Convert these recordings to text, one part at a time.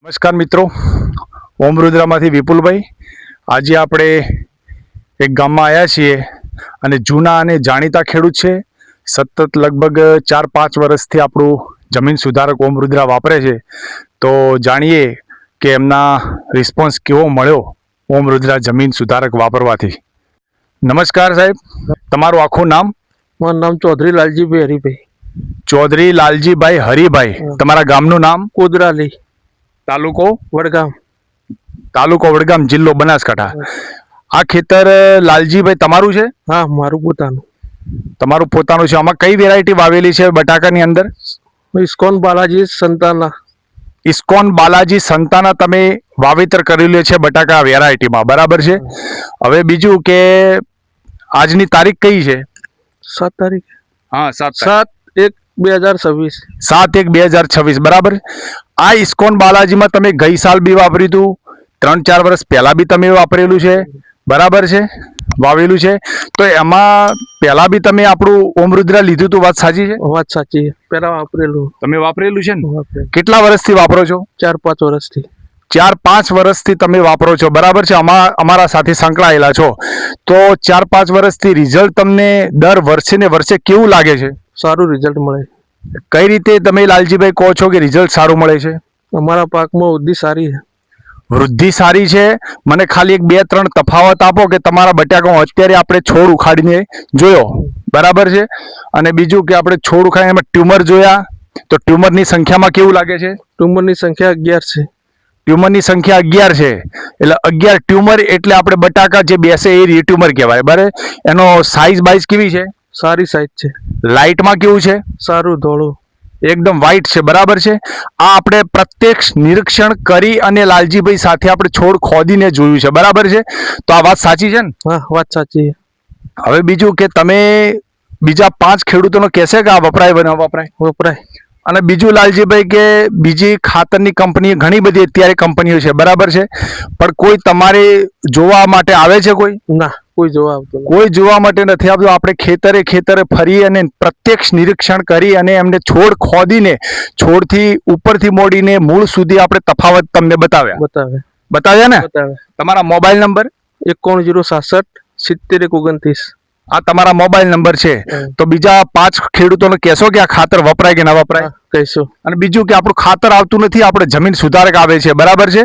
નમસ્કાર મિત્રો, ઓમ રુદ્રામાંથી વિપુલભાઈ. આજે આપણે એક ગામમાં આવ્યા છીએ અને જૂના અને જાણીતા ખેડૂત છે. સતત લગભગ 4-5 વર્ષથી આપણું જમીન સુધારક ઓમ રુદ્રા વાપરે છે. તો જાણીએ કે એમના રિસ્પોન્સ કેવો મળ્યો ઓમ રુદ્રા જમીન સુધારક વાપરવાથી. નમસ્કાર સાહેબ, તમારું આખું નામ? મારું નામ ચૌધરી લાલજીભાઈ હરિભાઈ. ચૌધરી લાલજીભાઈ હરિભાઈ. તમારા ગામનું નામ? કોદરાલી, તાલુકો? વડગામ. તાલુકો વડગામ, જિલ્લો બનાસકાંઠા. આ ખેતર લાલજીભાઈ તમારું છે? હા, મારું પોતાનું. તમારું પોતાનું છે. આમાં કઈ વેરાયટી વાવેલી છે બટાકાની અંદર? ઇસ્કોન બાલાજી સંતાના. ઇસ્કોન બાલાજી સંતાના તમે વાવેતર કરેલું છે બટાકા વેરાયટીમાં, બરાબર છે. હવે બીજું કે આજની તારીખ કઈ છે? 7 તારીખ. હા, 7/1/2026. 7/1/2026, બરાબર. આ ઇસ્કોન બાલાજીમાં તમે ગઈ સાલ બી વાપર્યું હતું, 3-4 વર્ષ પહેલા બી તમે વાપરેલું છે, બરાબર છે, વાવેલું છે. તો એમાં પહેલા બી તમે આપણું ઓમ રુદ્રા લીધું હતું, વાત સાચી છે? વાત સાચી છે, પહેલા વાપરેલું. તમે વાપરેલું છે ને? વાપરેલું. કેટલા વર્ષથી વાપરો છો? 4-5 વર્ષથી. 4-5 વર્ષથી તમે વાપરો છો, બરાબર છે. અમારા સાથે સંકળાયેલા છો. તો 4-5 વર્ષથી રિઝલ્ટ તમને દર વર્ષે ને વર્ષે કેવું લાગે છે? સારું રિઝલ્ટ મળે. કઈ રીતે તમે લાલજીભાઈ કહો છો કે રિઝલ્ટ સારું મળે છે? અમારા પાકમાં વૃદ્ધિ સારી છે. વૃદ્ધિ સારી છે. મને ખાલી 1-2-3 તફાવત આપો કે તમારા બટાકામાં અત્યારે આપણે છોડ ઉખાડીને જોયો, બરાબર છે, અને બીજું કે આપણે છોડ ઉખાડીને એમાં ટ્યુમર જોયા, તો ટ્યુમરની સંખ્યામાં કેવું લાગે છે? ટ્યુમરની સંખ્યા 11 છે. ટ્યુમરની સંખ્યા 11 છે. એટલે 11 ટ્યુમર એટલે આપણે બટાકા જે બેસે એ ટ્યુમર કહેવાય, બરાબર. એનો સાઈઝ બાઈઝ કેવી છે? સારી સાઈઝ છે. લાઇટમાં કેવું છે? સારું ધોળું, એકદમ વ્હાઈટ છે, બરાબર છે. આ આપણે પ્રત્યક્ષ નિરીક્ષણ કરી અને લાલજીભાઈ સાથે આપણે છોડ ખોદીને જોયું છે, બરાબર છે. તો આ વાત સાચી છે ને? હા, વાત સાચી છે. હવે બીજું કે તમે બીજા 5 ખેડૂતોને કહેશે કે આ વપરાય ન વપરાય? વપરાય. અને બીજું લાલજીભાઈ કે બીજી ખાતરની કંપની ઘણી બધી અત્યારે કંપનીઓ છે, બરાબર છે, પણ કોઈ તમારે જોવા માટે આવે છે? કોઈ ના, કોઈ જોવા આવતું નથી. કોઈ જોવા માટે નથી આવતું. આપણે ખેતરે ફરી અને પ્રત્યક્ષ નિરીક્ષણ કરી અને એમને છોડ ખોદીને છોડથી ઉપરથી મોડીને મૂળ સુધી આપણે તફાવત તમને બતાવ્યા ને? તમારા મોબાઈલ નંબર? 91 067 70 29. આ તમારા મોબાઈલ નંબર છે. તો બીજા 5 ખેડૂતોને કહેશો કે આ ખાતર વપરાય કે ના વપરાય? કહીશું. અને બીજું કે આપણું ખાતર આવતું નથી, આપણે જમીન સુધારક આવે છે, બરાબર છે,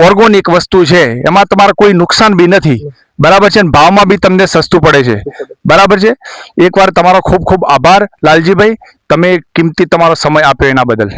ઓર્ગોનિક વસ્તુ છે, એમાં તમારે કોઈ નુકસાન બી નથી, બરાબર છે, અને ભાવમાં બી તમને સસ્તું પડે છે, બરાબર છે. એકવાર તમારો ખૂબ ખૂબ આભાર લાલજીભાઈ, તમે કિંમતી તમારો સમય આપ્યો એના બદલ.